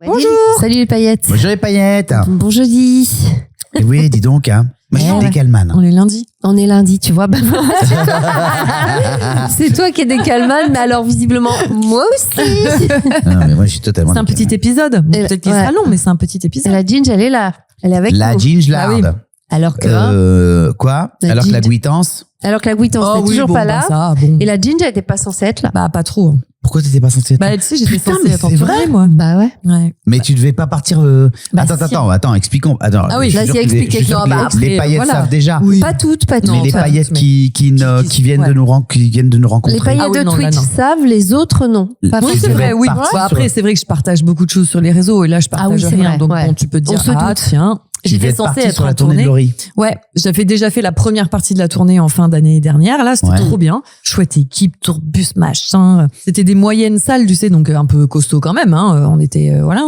Bonjour. Salut les paillettes. Bonjour les paillettes. Bon jeudi. Et oui, dis donc, hein. Moi, je suis décalman. On est lundi. On est lundi, tu vois. C'est toi qui es décalman, mais alors visiblement, moi aussi. Non, mais moi, je suis totalement C'est un petit épisode. Bon, peut-être qu'il sera long, mais c'est un petit épisode. La Ginge, elle est là. Elle est avec La nous. gingelard. Ah oui. Alors que, Quoi La Alors que la ginger. guitance. alors que la Guitance n'est toujours pas là. Ça, bon. Et la Ginge, elle était pas censée être là. Bah, pas trop. Pourquoi t'étais pas censé être là? Bah, tu sais, j'étais Putain, censée mais être en c'est tournée, vrai moi. Bah ouais. Ouais. Mais tu devais pas partir. Bah, Attends, expliquons. Attends, Ah oui, je suis vas-y, sûr que explique, je suis sûr non, que bah, les après, paillettes voilà. savent déjà. Oui. Pas toutes, pas toutes. Mais les pas paillettes toutes, qui viennent de nous rencontrer. Les paillettes Ah oui, de non, là, Twitch non. savent, les autres non. Pas Oui, Tu c'est devais vrai, oui. partir Bon, après, sur- c'est vrai que je partage beaucoup de choses sur les réseaux et là, je partage Ah oui, c'est rien. vrai, Donc, ouais. bon, tu peux te On dire, se doute. tiens, Tu j'étais devais censée partir être sur en la tournée de tournée. Laurie. Ouais, j'avais déjà fait la première partie de la tournée en fin d'année dernière. Là, c'était Ouais. trop bien. Chouette équipe, tourbus, machin. C'était des moyennes salles, tu sais, donc un peu costaud quand même. Hein. On était, voilà,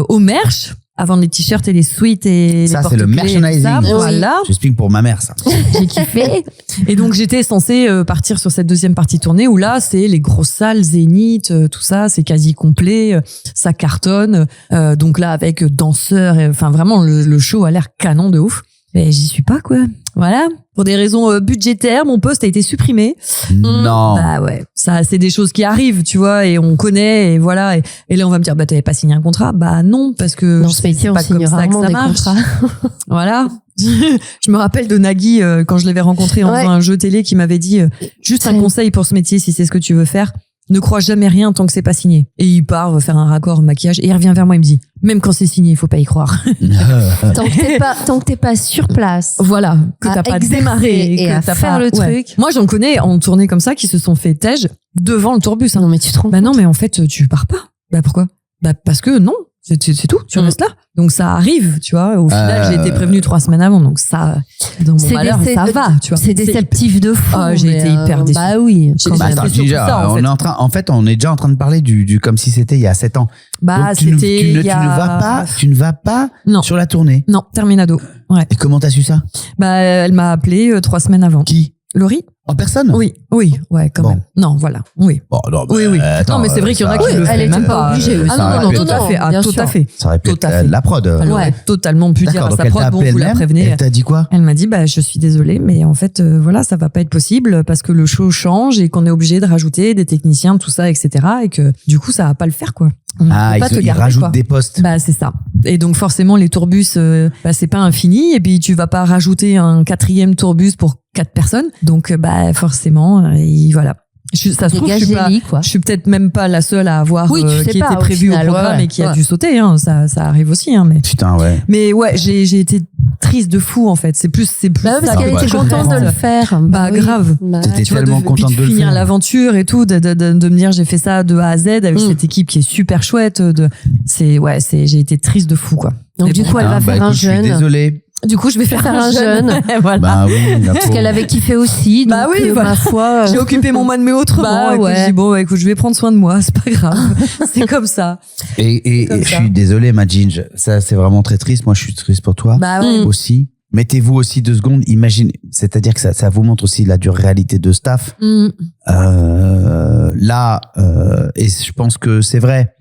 au merch, avant les t-shirts et les suites et Ça, les c'est le porte-clés et tout merchandising. ça. Oui. Voilà, J'explique pour ma mère, ça. j'ai kiffé. Et donc, j'étais censée partir sur cette deuxième partie tournée où là, c'est les grosses salles, Zénith, tout ça, c'est quasi complet, ça cartonne. Donc là, avec danseurs, enfin vraiment, le show a l'air canon de ouf. Mais j'y suis pas, quoi. Voilà. Pour des raisons budgétaires, mon poste a été supprimé. Non. Bah ouais, ça, c'est des choses qui arrivent, tu vois, et on connaît, et voilà. Et là, on va me dire, bah t'avais pas signé un contrat. Bah non, parce que Dans ce métier, on pas signe comme ça que rarement ça des marche. contrats. Voilà. Je me rappelle de Nagui quand je l'avais rencontré en Ouais. faisant un jeu télé qui m'avait dit juste un Très. conseil pour ce métier si c'est ce que tu veux faire. Ne crois jamais rien tant que c'est pas signé. Et il part faire un raccord maquillage et il revient vers moi, il me dit même quand c'est signé, il faut pas y croire. Tant que t'es pas sur place. Voilà, que À t'as pas exercer démarré et que à t'as faire pas le truc. Moi, j'en connais en tournée comme ça qui se sont fait tège devant le tourbus. Hein. Non, mais tu te rends Bah non, mais en fait, tu pars pas. Bah pourquoi? Bah parce que non, c'est tout, tu restes là. Donc ça arrive, tu vois. Au final, j'ai été prévenue 3 semaines avant, donc ça, dans mon malheur, ça va, tu vois. C'est déceptif de fou. Ah, j'ai mais, été hyper déçue. Bah oui. J'ai- quand bah, même. Attends, c'est surtout déjà, ça, en fait. on est déjà en train de parler du comme si c'était il y a 7 ans. Bah Donc, tu ne c'était il y a... tu ne vas pas Non. sur la tournée. Non, terminado. Ouais. Et comment t'as su ça? Bah elle m'a appelé 3 semaines avant. Qui? Laurie? En personne? Oui, ouais, quand Bon. même. Non, voilà, oui. Bon, non, Oui, oui. attends, non, mais c'est vrai qu'il y en a ça- qui le elle font était même pas pas. obligée aussi. Ah Ça non, aurait non, pu tout être- à fait. Ah, bien tout sûr. à fait. Ça aurait pu Tout être à fait. la prod. Elle aurait totalement pu dire D'accord, à donc sa elle t'a prod, bon, appelé vous la elle-même. prévenez. Elle t'a dit quoi? Elle m'a dit, bah, je suis désolée, mais en fait, voilà, ça va pas être possible parce que le show change et qu'on est obligé de rajouter des techniciens, tout ça, etc. Et que, du coup, ça va pas le faire, quoi. On Ah, peut pas te ils garder, rajoutent quoi. des postes. Bah, c'est ça. Et donc, forcément, les tourbus, bah, c'est pas infini. Et puis, tu vas pas rajouter un 4e tourbus pour 4 personnes. Donc, bah, forcément, et voilà. Ça se trouve, je suis pas, Dégage quoi. je suis peut-être même pas la seule à avoir Oui, tu sais qui pas, était au prévue au final, programme ouais. et qui a Ouais. dû sauter. Hein. Ça arrive aussi. Hein, Putain, ouais. mais ouais, j'ai été triste de fou en fait. C'est plus Bah oui, parce ça qu'elle que était je contente de reste. le faire. Bah, oui. grave. Bah, T'étais Tu vois, tellement puis contente de le finir faire. l'aventure et tout, de me dire j'ai fait ça de A à Z avec cette équipe qui est super chouette. J'ai été triste de fou quoi. Donc Mais du bon. coup, elle va Bah, faire un écoute, je suis jeûne. désolé. Du coup, je vais faire un jeûne. Voilà. Bah oui, la Parce pauvre. qu'elle avait kiffé aussi. Donc, Bah oui, voilà. ma foi. J'ai occupé mon mois de mai autrement. Bah Écoute, ouais. je dis, bon, écoute, je vais prendre soin de moi, c'est pas grave. C'est comme ça. Et Comme je ça. suis désolé, ma Ginge. Ça, c'est vraiment très triste. Moi, je suis triste pour toi. Bah ouais. Aussi. Mettez-vous aussi 2 secondes. Imaginez. C'est-à-dire que ça vous montre aussi la dure réalité de staff. Mm. Là, et je pense que c'est vrai,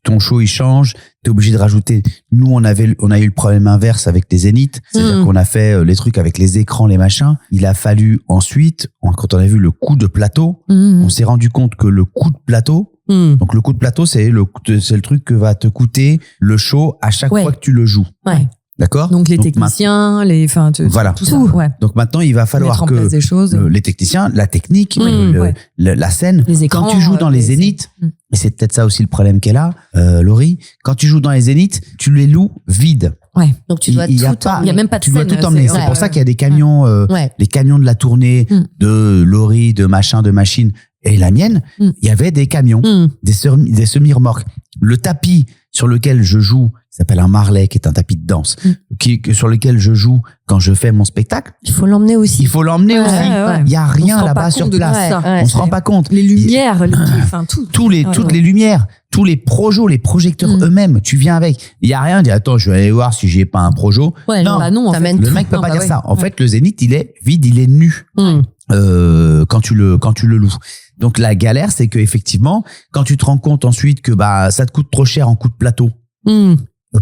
ton show il change, t'es obligé de rajouter. Nous, on a eu le problème inverse avec les Zéniths, c'est-à-dire qu'on a fait les trucs avec les écrans, les machins. Il a fallu ensuite, quand on a vu le coût de plateau, Mm. on s'est rendu compte que le coût de plateau, Mm. donc le coût de plateau, c'est le truc que va te coûter le show à chaque Ouais. fois que tu le joues. Ouais. D'accord? Donc les techniciens, Voilà. tout ça. Ouais. Donc maintenant, il va falloir Mettre en que place des choses. les techniciens, la technique, ouais. la scène, Les écrans, quand tu joues dans les les- Zéniths, Mm. et c'est peut-être ça aussi le problème qu'elle a, Laurie, quand tu joues dans les Zéniths, tu les loues vides. Ouais. Donc tu dois Il y a tout pas- Il y a même pas de Tu dois scène, tout emmener. c'est- C'est ouais, pour ça ouais. qu'il y a des camions, Ouais. les camions de la tournée Mm. de Laurie, de machin, de machine et la mienne. Mm. Il y avait des camions, Mm. des semi-remorques. Le tapis sur lequel je joue, qui s'appelle un Marley, qui est un tapis de danse, sur lequel je joue quand je fais mon spectacle. Il faut l'emmener aussi. Il faut l'emmener Ouais, aussi. ouais. Il y a On se rien rend là-bas pas sur compte de place. tout ça. Ouais. On se rend pas compte. Les lumières, enfin tout. Toutes Ouais. les lumières, tous les projos, les projecteurs Mm. eux-mêmes, tu viens avec. Il y a rien, dis attends, je vais aller voir si j'ai pas un projo. Ouais, Non, Bah non, en fait. t'amènes Le tout. mec peut Non, pas bah dire ouais. ça. En Ouais. fait, le Zénith, il est vide, il est nu Mm. quand tu le loues. Donc la galère, c'est que effectivement, quand tu te rends compte ensuite que ça te coûte trop cher en coût de plateau,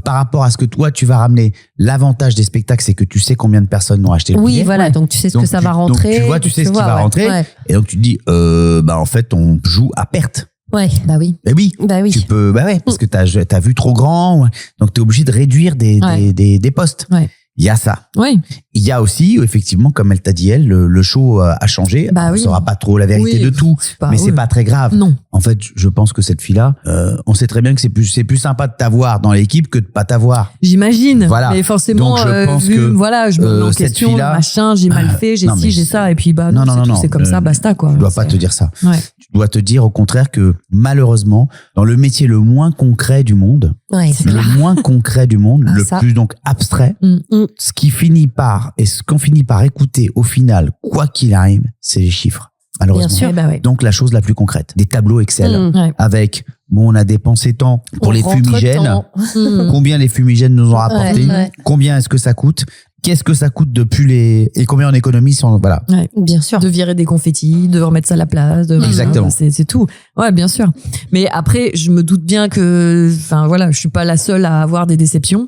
par rapport à ce que toi tu vas ramener, l'avantage des spectacles, c'est que tu sais combien de personnes ont acheté le billet. Oui, voilà, donc tu sais ce que ça va rentrer. Donc tu vois, tu sais ce qui va rentrer. Ouais. Et donc tu te dis, en fait, on joue à perte. Ouais, bah oui. Bah oui. Tu peux, parce que t'as vu trop grand. Ouais. Donc t'es obligé de réduire des postes. Ouais. Il y a ça. Oui. Il y a aussi, effectivement, comme elle t'a dit, le show a changé. On ne saura pas trop la vérité de tout, mais c'est pas très grave. Non. En fait, je pense que cette fille-là, on sait très bien que c'est plus sympa de t'avoir dans l'équipe que de pas t'avoir. J'imagine. Voilà. Mais forcément, donc, je pense que je me mets en cette question, fille-là, machin, j'ai mal fait, j'ai j'ai ça, et puis c'est comme ça, basta, quoi. Tu dois pas te dire ça. Ouais. Tu dois te dire au contraire que malheureusement, dans le métier le moins concret du monde, le plus donc abstrait, ce qui finit par, et ce qu'on finit par écouter au final, quoi qu'il arrive, c'est les chiffres. Malheureusement. Bien sûr. Donc la chose la plus concrète, des tableaux Excel avec on a dépensé tant pour les fumigènes, combien les fumigènes nous ont rapporté, combien est-ce que ça coûte, qu'est-ce que ça coûte et combien on économise voilà. Ouais, bien sûr. De virer des confettis, de remettre ça à la place. Exactement. C'est tout. Ouais, bien sûr. Mais après, je me doute bien que, je suis pas la seule à avoir des déceptions,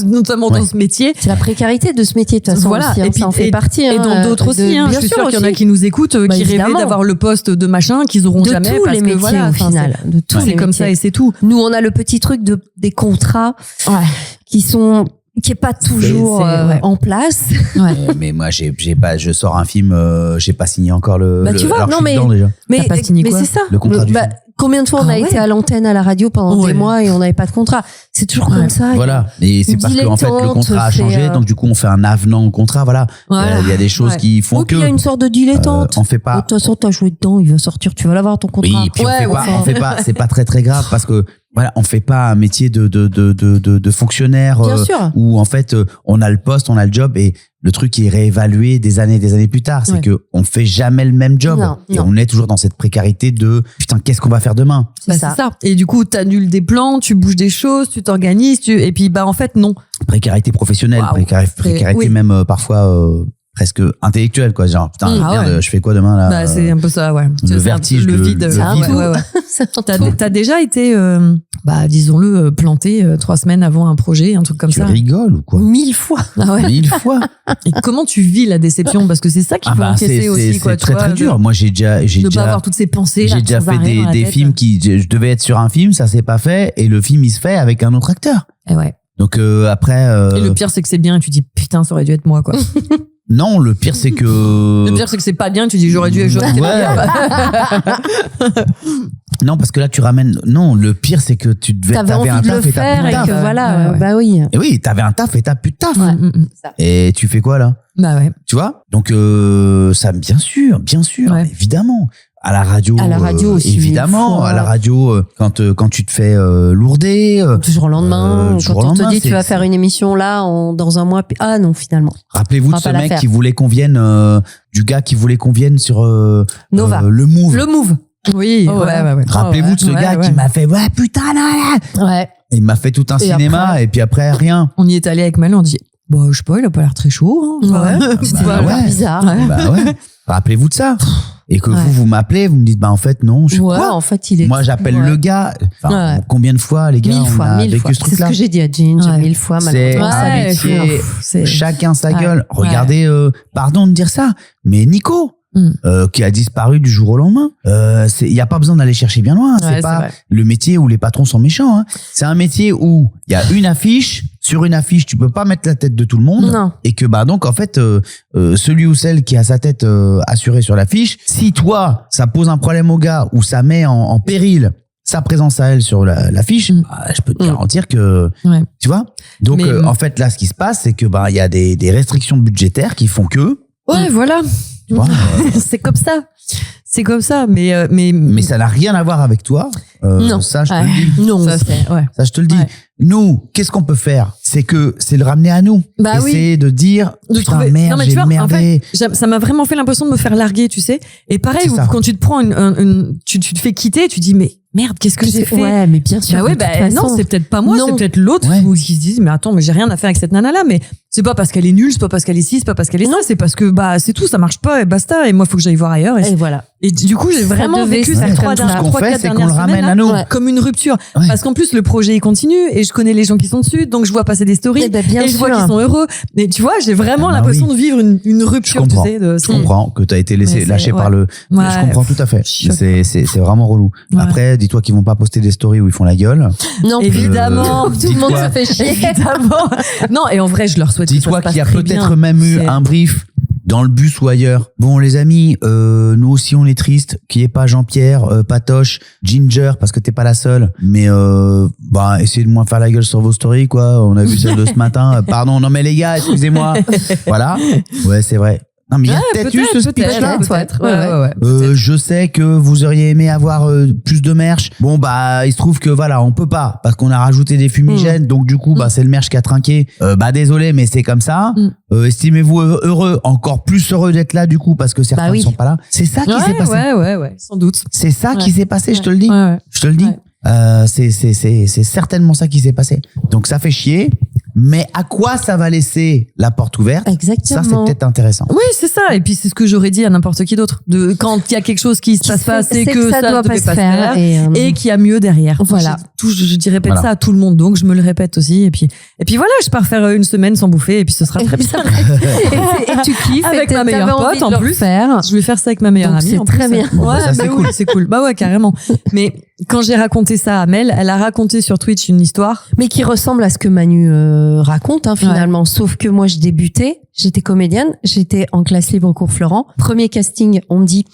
notamment dans ce métier. C'est la précarité de ce métier, de toute façon. Voilà. Aussi, et puis, ça en fait partie. Et dans d'autres aussi. Bien je suis sûre qu'il y en a qui nous écoutent, qui rêvaient d'avoir le poste de machin, qu'ils auront jamais. De tous les métiers, au final. De tous les c'est comme ça et c'est tout. Nous, on a le petit truc des contrats qui est pas toujours en place. Mais moi, je sors un film, j'ai pas signé encore tu vois, non mais déjà. Mais pas signé quoi, c'est ça. Le contrat du film. Combien de fois on a été à l'antenne à la radio pendant des mois et on n'avait pas de contrat. C'est toujours comme ça. Voilà. Et c'est parce qu'en fait le contrat a changé, donc du coup on fait un avenant au contrat. Voilà. Il y a des choses qui font que. Il y a une sorte de dilettante. On fait pas. De toute façon, t'as joué dedans, il va sortir, tu vas l'avoir ton contrat. Oui, puis on fait pas. C'est pas très très grave parce que. Voilà, on fait pas un métier de fonctionnaire où en fait on a le poste, on a le job et le truc est réévalué des années plus tard. C'est que on fait jamais le même job et on est toujours dans cette précarité de putain qu'est-ce qu'on va faire demain. C'est ça. Et du coup t'annules des plans, tu bouges des choses, tu t'organises, et puis en fait non. Précarité professionnelle, précarité même parfois. Presque intellectuel quoi, genre putain merde, je fais quoi demain là. C'est un peu ça, ouais. Le vertige, le vide. T'as déjà été disons-le planté 3 semaines avant un projet, un truc comme ça. Tu rigoles ou quoi? 1000 fois. 1000 fois. Et comment tu vis la déception, parce que c'est ça qui peut encaisser aussi quoi. C'est très très dur. Moi j'ai déjà pas avoir toutes ces pensées. J'ai déjà fait des films je devais être sur un film, ça s'est pas fait et le film il se fait avec un autre acteur. Et ouais. Donc après. Et le pire c'est que c'est bien, et tu dis putain ça aurait dû être moi quoi. Non, le pire c'est que. Le pire c'est que c'est pas bien. Tu dis j'aurais dû. Non, parce que là tu ramènes. Non, le pire c'est que tu t'avais un taf et t'as plus de taf. Voilà, bah oui. Et oui, t'avais un taf et t'as plus de taf. Et tu fais quoi là? Bah ouais. Tu vois? Donc ça, bien sûr, évidemment. À la radio aussi, évidemment. À la radio, quand tu te fais lourder. Du jour au lendemain. Quand on te dit tu vas faire une émission là dans un mois. Ah non, finalement. Rappelez-vous de ce mec qui voulait qu'on vienne, du gars qui voulait qu'on vienne sur Nova. Le Move. Le Move. Oui. Ouais. Rappelez-vous de ce gars qui m'a fait putain là. Ouais. Il m'a fait tout un cinéma après, et puis après rien. On y est allé avec Malin, on dit je sais pas, il a pas l'air très chaud. Ouais. Bizarre. Ouais. Rappelez-vous de ça. Et que vous m'appelez, vous me dites en fait non, je sais quoi. En fait, il est. Moi j'appelle le gars. Combien de fois les gars 1000 fois, on a vécu ce truc-là. C'est ce que j'ai dit à Ginger 1000 fois. C'est un métier. Chacun sa gueule. Regardez, pardon de dire ça, mais Nico. Qui a disparu du jour au lendemain. Il y a pas besoin d'aller chercher bien loin. C'est pas le métier où les patrons sont méchants. Hein. C'est un métier où il y a une affiche. Sur une affiche, tu peux pas mettre la tête de tout le monde. Non. Et que donc en fait, celui ou celle qui a sa tête assurée sur l'affiche, si toi ça pose un problème au gars ou ça met en péril sa présence à elle sur l'affiche, je peux te garantir que tu vois. Donc en fait là, ce qui se passe, c'est que il y a des restrictions budgétaires qui font que. Ouais, voilà. C'est comme ça. C'est comme ça, mais ça n'a rien à voir avec toi. Non. Ça, je te le dis. Non. Ça, je te le dis. Nous, qu'est-ce qu'on peut faire? C'est le ramener à nous. Essayer de dire, putain, merde, j'ai merdé. En fait, ça m'a vraiment fait l'impression de me faire larguer, tu sais. Et pareil, quand tu te prends tu te fais quitter, tu dis, mais merde, qu'est-ce que j'ai fait? Ouais, mais bien sûr. Non, c'est peut-être pas moi, c'est peut-être l'autre qui se disent, mais attends, mais j'ai rien à faire avec cette nana-là, mais C'est pas parce qu'elle est nulle, c'est pas parce qu'elle est ci, c'est pas parce qu'elle est ça, c'est parce que c'est tout, ça marche pas et basta. Et moi, faut que j'aille voir ailleurs. Et voilà. Et du coup, j'ai vraiment vécu ces 3-4 dernières semaines à nous. Comme une rupture. Ouais. Parce qu'en plus, le projet il continue et je connais les gens qui sont dessus, donc je vois passer des stories et je vois qu'ils sont heureux. Mais tu vois, j'ai vraiment l'impression de vivre une rupture. Je comprends que t'as été lâché par le. Ouais. Je comprends tout à fait. C'est vraiment relou. Ouais. Après, dis-toi qu'ils vont pas poster des stories où ils font la gueule. Non, évidemment, tout le monde se fait chier. Évidemment. Non, et en vrai, je leur souhaite. Dis-toi qu'il y a peut-être même eu un brief dans le bus ou ailleurs. Bon, les amis, nous aussi on est tristes qu'il n'y ait pas Jean-Pierre, Patoche, Ginger, parce que t'es pas la seule. Mais essayez de moins faire la gueule sur vos stories, quoi. On a vu celle de ce matin. Pardon, non mais les gars, excusez-moi. Voilà. Ouais, c'est vrai. Non, mais il y a peut-être eu ce speech-là. Je sais que vous auriez aimé avoir plus de merch. Bon, il se trouve que voilà, on peut pas parce qu'on a rajouté des fumigènes. Donc du coup, c'est le merch qui a trinqué. Désolé, mais c'est comme ça. Estimez-vous heureux, encore plus heureux d'être là du coup parce que certains ne sont pas là. C'est ça qui s'est passé. Ouais, sans doute. C'est ça qui s'est passé, je te le dis. Je te le dis. C'est certainement ça qui s'est passé. Donc ça fait chier. Mais à quoi ça va laisser la porte ouverte? Exactement. Ça, c'est peut-être intéressant. Oui, c'est ça. Et puis, c'est ce que j'aurais dit à n'importe qui d'autre. Quand il y a quelque chose qui se passe pas, c'est que ça doit pas se faire. Et qu'il y a mieux derrière. Voilà. Je répète ça à tout le monde. Donc, je me le répète aussi. Et puis voilà, je pars faire une semaine sans bouffer. Et puis, ce sera très bien. Et tu kiffes. Avec ma meilleure pote, en plus. Je vais faire ça avec ma meilleure amie. C'est très bien. Ouais, c'est cool. C'est cool. Bah ouais, carrément. Mais quand j'ai raconté ça à Mel, elle a raconté sur Twitch une histoire. Mais qui ressemble à ce que Manu raconte finalement, sauf que moi je débutais, j'étais comédienne, j'étais en classe libre cours Florent. Premier casting, on me dit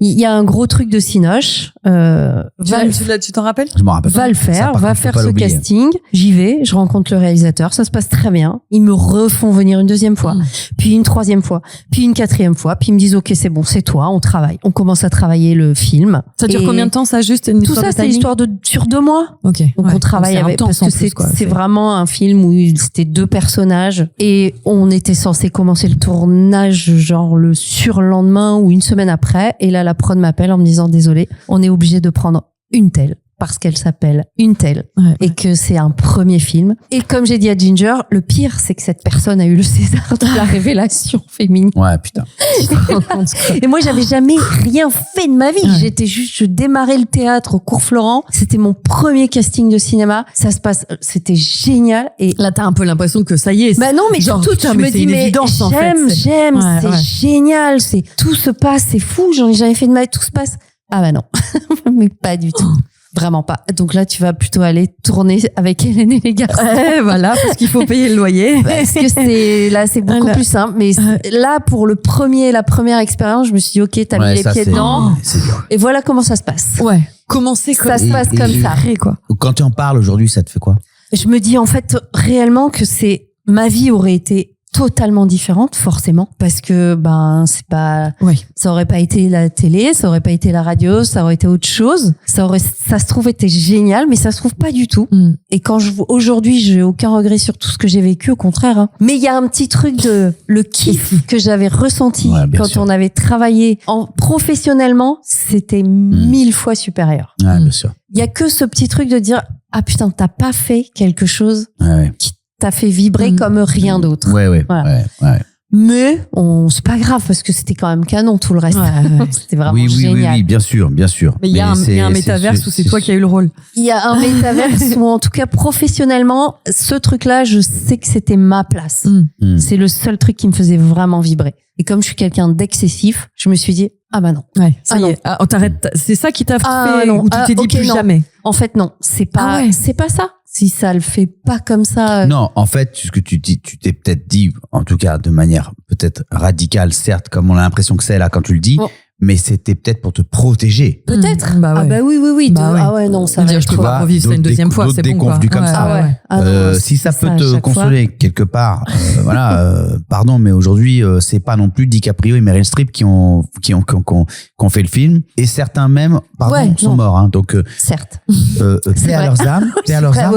il y a un gros truc de Cinoche, tu t'en rappelles? Je m'en rappelle. Va le faire, va faire ce casting. J'y vais, je rencontre le réalisateur, ça se passe très bien. Ils me refont venir une deuxième fois, puis une troisième fois, puis une quatrième fois, puis ils me disent OK, c'est bon, c'est toi, on travaille. On commence à travailler le film. Ça dure combien de temps ça juste? Tout ça, c'est l'histoire sur 2 mois. Ok. Donc on travaille avec, parce que c'est vraiment un film où c'était 2 personnages et on était censé commencer le tournage genre le surlendemain ou une semaine après. Et là, la prod m'appelle en me disant désolé, on est obligé de prendre une telle parce qu'elle s'appelle une telle et que c'est un premier film. Et comme j'ai dit à Ginger, le pire, c'est que cette personne a eu le César de la révélation féminine. Ouais, putain. Et moi, j'avais jamais rien fait de ma vie. Je démarrais le théâtre au cours Florent. C'était mon premier casting de cinéma. C'était génial. Et là, t'as un peu l'impression que ça y est. Non, mais genre, surtout, je me dis, mais j'aime, c'est génial. Tout se passe, c'est fou. J'en ai jamais fait de ma vie. Tout se passe. Ah bah non, mais pas du tout. Vraiment pas. Donc là, tu vas plutôt aller tourner avec Hélène et les garçons. Voilà, parce qu'il faut payer le loyer. Parce que c'est beaucoup plus simple. Mais là, pour la première expérience, je me suis dit, OK, t'as mis les pieds dedans. Et voilà comment ça se passe. Ouais. Comment c'est ça se passe comme ça. Quoi. Quand tu en parles aujourd'hui, ça te fait quoi? Je me dis, en fait, réellement que ma vie aurait été totalement différente, forcément, parce que c'est pas, ça aurait pas été la télé, ça aurait pas été la radio, ça aurait été autre chose. Ça se trouve été génial, mais ça se trouve pas du tout. Et quand aujourd'hui, j'ai aucun regret sur tout ce que j'ai vécu, au contraire. Mais il y a un petit truc le kiff que j'avais ressenti quand on avait travaillé professionnellement, c'était 1000 fois supérieur. Ouais, bien sûr. Il y a que ce petit truc de dire ah putain, t'as pas fait quelque chose qui t'a fait vibrer comme rien d'autre. Ouais. Mais c'est pas grave parce que c'était quand même canon tout le reste. C'était vraiment génial. Oui, bien sûr. Mais il y a un métaverse où c'est toi qui as eu le rôle. Il y a un métaverse où en tout cas professionnellement, ce truc-là, je sais que c'était ma place. C'est le seul truc qui me faisait vraiment vibrer. Et comme je suis quelqu'un d'excessif, je me suis dit ah bah non. Ça y est. On t'arrête. C'est ça qui t'a fait ou tu t'es dit plus jamais. En fait non, c'est pas ça. Si ça le fait pas comme ça. Non, en fait, ce que tu dis, tu t'es peut-être dit, en tout cas de manière peut-être radicale, certes, comme on a l'impression que c'est là quand tu le dis, mais c'était peut-être pour te protéger. Peut-être. Ah bah oui. Ah ouais, non, ça va. Je peux pas revivre ça une deuxième fois, c'est bon quoi. Comme ça. Si ça peut te consoler quelque part, pardon, mais aujourd'hui, c'est pas non plus DiCaprio et Meryl Streep qui ont fait le film, et certains même, sont morts. Hein, donc, certes. Paix à leurs âmes.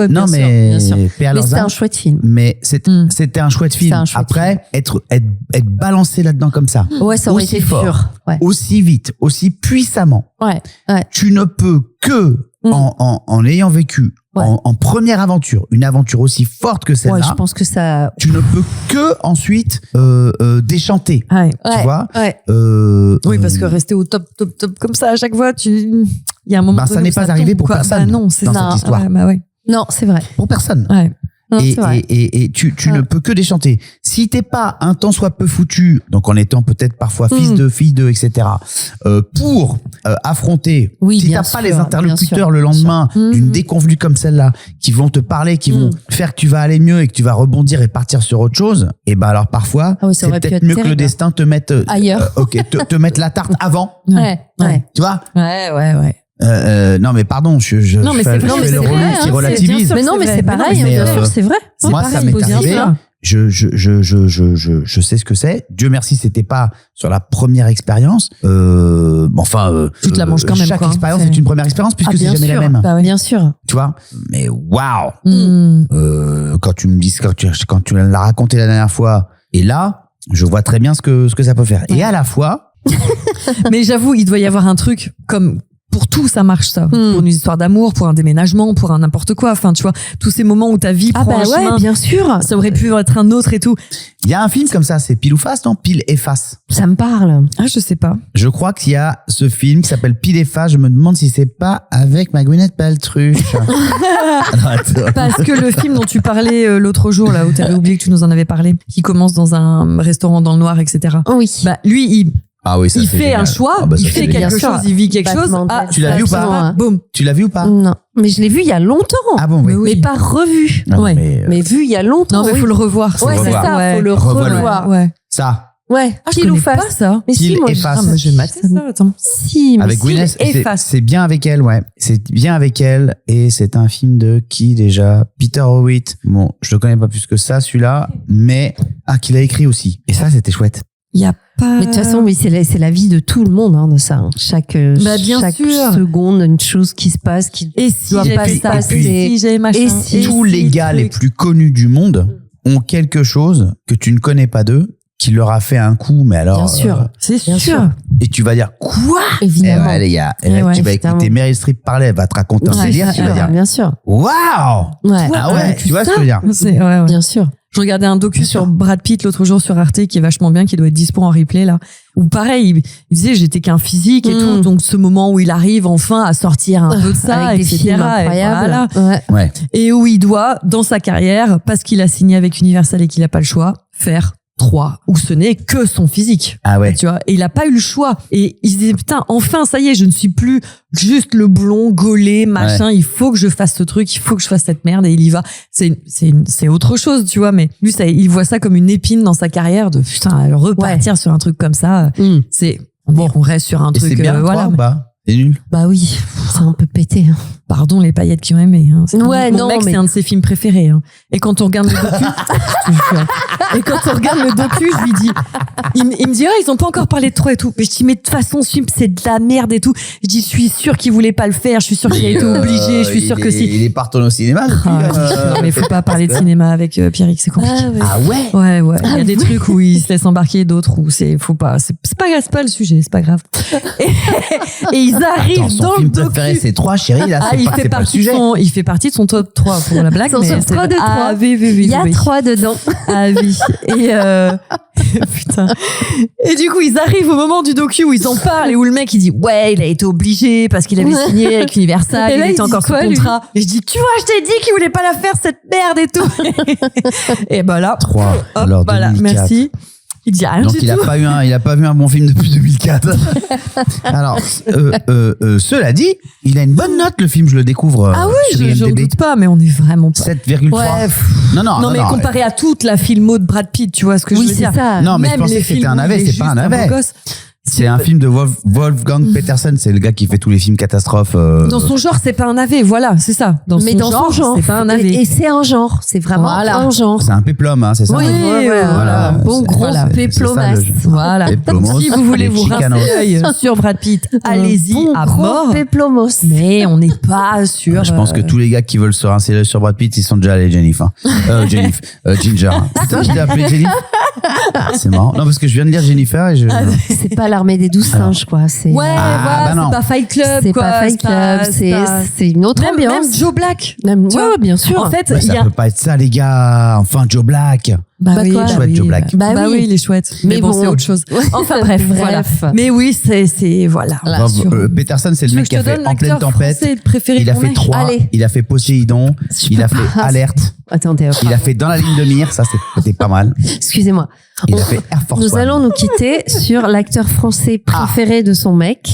Non, mais paix à leurs âmes. C'était un chouette film. Mais c'était un chouette film. Après, être balancé là-dedans comme ça. Ouais, ça aurait été dur. Aussi vite, aussi puissamment. Tu ne peux que, en ayant vécu en première aventure, une aventure aussi forte que celle-là, je pense que ça. tu ne peux que ensuite déchanter. Tu vois. Oui, parce que rester au top comme ça à chaque fois, il y a un moment. Ça n'est pas arrivé pour personne. Non, c'est dans ça. cette histoire. Non, c'est vrai. Pour personne. Ouais. Non, Et tu ne peux que déchanter. Si t'es pas un tant soit peu foutu, donc en étant peut-être parfois fils de, fille de, etc., pour affronter, si t'as pas les interlocuteurs le lendemain d'une déconvenue comme celle-là, qui vont te parler, qui vont faire que tu vas aller mieux et que tu vas rebondir et partir sur autre chose, et ben alors parfois, c'est peut-être mieux que le destin te mette ailleurs. te mette la tarte avant. Ouais. Tu vois? Ouais. Non mais pardon, je fais le relou qui relativise. Mais non, mais c'est pareil, bien sûr, c'est vrai. Moi, ça m'est arrivé. Je sais ce que c'est. Dieu merci, c'était pas sur la première expérience. Tu te la manges quand même. Chaque expérience est une première expérience puisque c'est jamais la même. Bah, bien sûr. Tu vois. Mais waouh. Quand tu me dis, quand tu l'as raconté la dernière fois, et là, je vois très bien ce que ça peut faire. Et à la fois. Mais j'avoue, il doit y avoir un truc comme. Pour tout, ça marche, ça. Pour une histoire d'amour, pour un déménagement, pour un n'importe quoi. Enfin, tu vois, tous ces moments où ta vie prend un chemin. Bien sûr. Ça aurait pu être un autre et tout. Il y a un film comme ça, c'est Pile ou Face, non? Pile et Face. Ça me parle. Ah, je sais pas. Je crois qu'il y a ce film qui s'appelle Pile et Face. Je me demande si c'est pas avec ma Gwyneth Paltrow. Parce que le film dont tu parlais l'autre jour, là, où t'avais oublié que tu nous en avais parlé, qui commence dans un restaurant dans le noir, etc. Oui. Bah, lui, il fait génial. un choix, il fait quelque chose, il vit quelque chose. Ah, tu l'as vu ou pas? Boum. Tu l'as vu ou pas? Non. Mais je l'ai vu il y a longtemps. Ah bon, mais pas revu. Non, mais vu il y a longtemps. Non, mais faut le revoir. Ouais, c'est ça, faut le revoir. Ouais. Ça. Ouais. Ah, je connais pas ça. Mais si, moi, et Face. Je vais mater ça, attends. Si, mais avec Gwyneth, c'est bien avec elle, ouais. C'est bien avec elle, et c'est un film de qui déjà? Peter Howitt. Bon, je le connais pas plus que ça, celui-là, mais, qu'il a écrit aussi. Et ça, c'était chouette. Il y a pas. Mais de toute façon, oui, c'est la vie de tout le monde, de ça. Chaque seconde, une chose qui se passe, qui doit pas se passer. Et tous les gars les plus connus du monde ont quelque chose que tu ne connais pas d'eux, qui leur a fait un coup, mais alors. Bien sûr. C'est sûr. Et tu vas dire, quoi? Évidemment. Les gars. Et là, tu vas écouter Meryl Streep parler, elle va te raconter un délire, tu vas dire. Bien sûr. Waouh! Ouais. Ah ouais, tu vois ce que je veux dire? Ouais. Bien sûr. Je regardais un docu sur Brad Pitt l'autre jour sur Arte qui est vachement bien, qui doit être dispo en replay là. Où pareil, il disait j'étais qu'un physique et tout, donc ce moment où il arrive enfin à sortir un peu de ça, avec etc. Des films incroyables. Ouais. Et où il doit, dans sa carrière, parce qu'il a signé avec Universal et qu'il a pas le choix, faire 3, où ce n'est que son physique. Ah ouais. Tu vois, et il a pas eu le choix. Et il se disait, putain, enfin, ça y est, je ne suis plus juste le blond, gaulé, machin. Il faut que je fasse ce truc, il faut que je fasse cette merde, et il y va. C'est autre chose, tu vois, mais lui, il voit ça comme une épine dans sa carrière de, putain, repartir sur un truc comme ça. On reste sur un truc, c'est bien, voilà. C'est nul. Bah oui, c'est un peu pété. Pardon les paillettes qui ont aimé. Hein. C'est c'est un de ses films préférés. Hein. Et quand on regarde le docu, je lui dis, il me dit, ils ont pas encore parlé de 3 et tout. Mais je dis, mais de toute façon, ce film, c'est de la merde et tout. Je dis, je suis sûr qu'il voulait pas le faire. Je suis sûr qu'il a été obligé. Je suis sûr que si. Il est pas retourné au cinéma depuis. Non, mais faut pas parler de cinéma avec Pierrick, c'est compliqué. Ah ouais? Ouais. Il y a des trucs où il se laisse embarquer, d'autres où faut pas. C'est pas le sujet, c'est pas grave. Et ils arrivent son dans film le docu. préféré, c'est 3, chérie. Là, c'est pas le sujet. Il fait partie de son top 3 pour la blague. Son top 3 de 3. Ah, oui. Il y a 3 dedans. Ah oui. Et putain. Et du coup, ils arrivent au moment du docu où ils en parlent et où le mec il dit ouais, il a été obligé parce qu'il avait signé avec Universal, il était encore sous contrat. Et je dis tu vois, je t'ai dit qu'il voulait pas la faire cette merde et tout. Et bah là 3. Alors voilà, 2004. merci. Il dit rien. Donc du il tout. a pas vu un bon film depuis 2004. Alors cela dit, il a une bonne note le film, je le découvre. Ah oui, je doute pas, mais on est vraiment pas. 7,3. Ouais. Non, mais comparé à toute la filmo de Brad Pitt, tu vois ce que je veux dire. Ça. Non, mais même je pensais les que c'était films un navet, où il est c'est pas un juste navet. beau gosse. C'est un film de Wolfgang Petersen, c'est le gars qui fait tous les films catastrophes. Dans son genre, c'est pas un navet, voilà, c'est ça. Dans son genre, c'est pas un navet. Et c'est un genre, c'est vraiment un genre. C'est un péplum, hein, c'est ça? Oui, voilà. Bon gros péplomas. Voilà. Si vous voulez vous rincer l'œil sur Brad Pitt, allez-y à mort. Péplomos. Mais on n'est pas sûr. Je pense que tous les gars qui veulent se rincer l'œil sur Brad Pitt, ils sont déjà allés Ginger. Putain, je l'ai appelé Jennifer. C'est marrant. Non, parce que je viens de lire Jennifer et je. C'est pas l'armée des 12 singes, quoi. C'est, voilà, non. c'est pas Fight Club, c'est quoi. pas Fight Club, c'est une autre ambiance. Même Joe Black. Même, Tu ouais, vois, bien sûr. En fait, Bah, il y ça a. peut pas être ça, les gars. Enfin, Joe Black. Bah oui, quoi, bah chouette, oui, Joe Black. Bah Bah oui, oui. il est chouette. Mais Mais bon, bon. c'est autre chose. Enfin bref, voilà. Mais oui, c'est voilà. Voilà. Sûr. Peterson, c'est le Tu veux mec que qui je a te fait donne En pleine l'acteur tempête. français préféré Il a de mon fait mec 3. Allez. Il a fait Poséidon. Je Il peux a fait pas. Alerte. Attendez, Il a fait Dans la ligne de mire. Ça, c'était pas mal. excusez-moi. Il a fait Air Force Nous One. allons nous quitter sur l'acteur français préféré de son mec.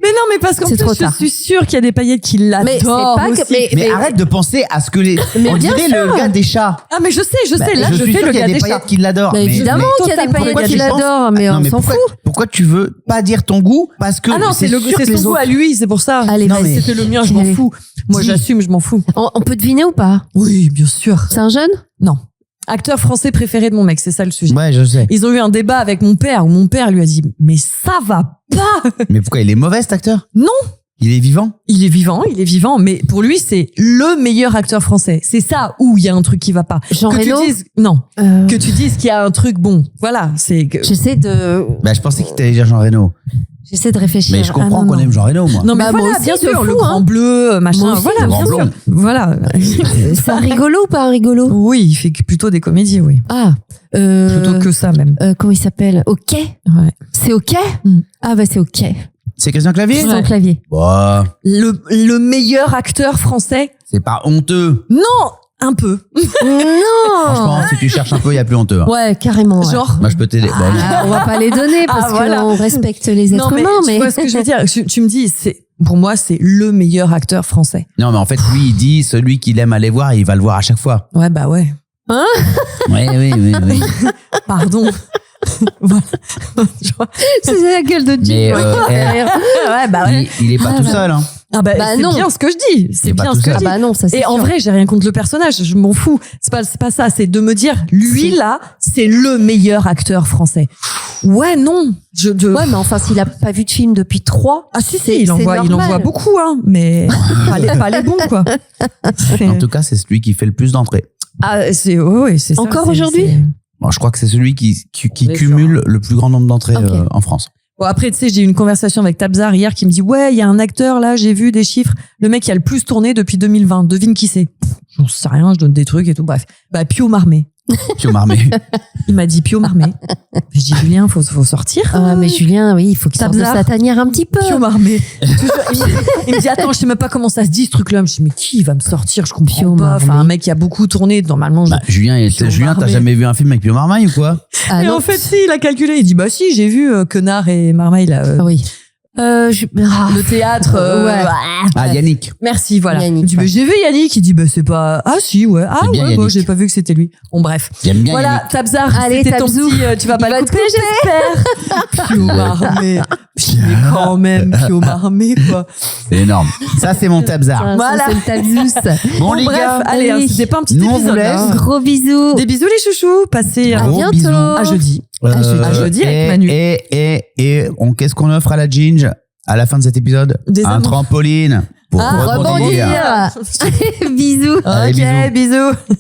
Mais non, mais parce qu'en C'est plus, trop je tard. suis sûre qu'il y a des paillettes qui Mais c'est l'adorent pas que- aussi. Mais arrête de penser à ce que les. Mais On bien dirait sûr. le gars des chats. Ah, mais je sais, Bah, là, je suis fais sûr le qu'il y a gars des des chats. paillettes qui l'adorent. Bah, évidemment qu'il y a des totalement. paillettes Pourquoi qui tu penses- l'adorent, mais Non, on mais s'en fout. pourquoi tu veux pas dire ton goût? Parce que. Ah non, c'est sûr que les son goût autres- à lui, c'est pour ça. Allez, Non, vas-y. mais- C'était le mien, je m'en Allez. fous. Moi, Dis. j'assume, je m'en fous. On peut deviner ou pas? Oui, bien sûr. C'est un jeune? Non. Acteur français préféré de mon mec, c'est ça le sujet. Ouais, je sais. Ils ont eu un débat avec mon père où mon père lui a dit mais ça va pas. Mais pourquoi il est mauvais cet acteur? Non. Il est vivant? Il est vivant, mais pour lui c'est le meilleur acteur français. C'est ça où il y a un truc qui va pas. Jean Que Reno? tu dises non, que tu dises qu'il y a un truc bon. Voilà, c'est que... J'essaie de Je pensais qu'il t'allait dire Jean Reno. réfléchir. Mais je comprends Ah, non, qu'on non. aime Jean Reno, moi. Non mais Bah, moi voilà, aussi, bien de sûr, fou, le hein. grand bleu, machin, Moi aussi, voilà, de bien fou. sûr. Voilà. C'est un rigolo ou pas un rigolo? Oui, il fait plutôt des comédies, oui. Ah, Plutôt que ça même. comment il s'appelle? Ok. Ouais. C'est ok? Mm. Ah bah c'est ok. C'est Christian Clavier? C'est son clavier. Bah, Le meilleur acteur français? c'est pas honteux. Non, un peu. Franchement, Non. si tu cherches un peu, il y a plus honteux. hein. Ouais, carrément. Ouais. Genre Moi, je peux t'aider. Bon, Ah, on va pas les donner parce Ah, voilà. qu'on respecte les êtres non, mais humains, tu mais vois ce que je veux dire. Tu me dis, pour moi, c'est le meilleur acteur français. non, mais en fait, lui, il dit celui qu'il aime aller voir, il va le voir à chaque fois. Ouais, bah ouais. Oui. Pardon. Voilà. c'est la gueule de Jim. Mais Ouais, bah ouais. il est pas Ah, tout bah. seul. Hein. Ah bah, Bah c'est non. bien ce que je dis. C'est pas bien tout ce que seul. je Ah dis. bah non, ça c'est Et en sûr. vrai, j'ai rien contre le personnage. Je m'en fous. C'est pas ça. C'est de me dire, lui là, c'est le meilleur acteur français. Ouais, non. Ouais, mais enfin, s'il a pas vu de film depuis 3. Ah si, c'est il en normal. voit beaucoup, hein. Mais pas les bons, quoi. En tout cas, c'est celui qui fait le plus d'entrées. Ah, c'est ça. Encore c'est- aujourd'hui c'est- Bon, je crois que c'est celui qui Les cumule le plus grand nombre d'entrées Ok. en France. Bon, après, tu sais, j'ai eu une conversation avec Tabzar hier qui me dit, ouais, il y a un acteur, là, j'ai vu des chiffres. Le mec qui a le plus tourné depuis 2020. Devine qui c'est? J'en sais rien, je donne des trucs et tout. Bref. Bah, Pio Marmé. Pio Marmé. Il m'a dit Pio Marmé. Je dis, Julien, faut sortir. Ah, mais Julien, oui, il faut qu'il sorte de Tabzar. sa tanière un petit peu. Pio Marmé. Toujours, il me dit, attends, je sais même pas comment ça se dit, ce truc-là. Je dis, mais qui va me sortir? Je comprends Pio pas. Marmé. Enfin, un mec qui a beaucoup tourné, normalement. Bah, Julien, t'as Marmé. jamais vu un film avec Pio Marmaille ou quoi? Ah Et non. en fait, si, il a calculé. Il dit, bah si, j'ai vu Quenard et Marmaille, là. Ah oui. Le théâtre. Ouais. Ah, Yannick. Merci, voilà. Yannick, Il dit, ouais. j'ai vu Yannick. Il dit, bah c'est pas. Ah si, ouais. Ah C'est bien ouais, bon, Yannick. j'ai pas vu que c'était lui. Bon, bref. J'aime bien Voilà, Yannick. Tabzar, Allez, c'était ton Tabzou. petit. Tu vas pas Il le va te couper, j'espère. Pio Marmé. Mais quand même, Pio Marmé, quoi. C'est énorme. Ça, c'est mon Tabzar. Voilà. C'est le tabzous. Bon, les Bref, gars. allez, hein, c'était pas un petit nous, on épisode. vous laisse. hein. Gros bisous. Des bisous, les chouchous. Passez À Gros bientôt. bisous. à jeudi. À jeudi avec Manu. Et qu'est-ce qu'on offre à la Ginge à la fin de cet épisode? Des Un amours. trampoline pour Ah, rebondir. rebondir. Bisous. Allez, Ok, bisous.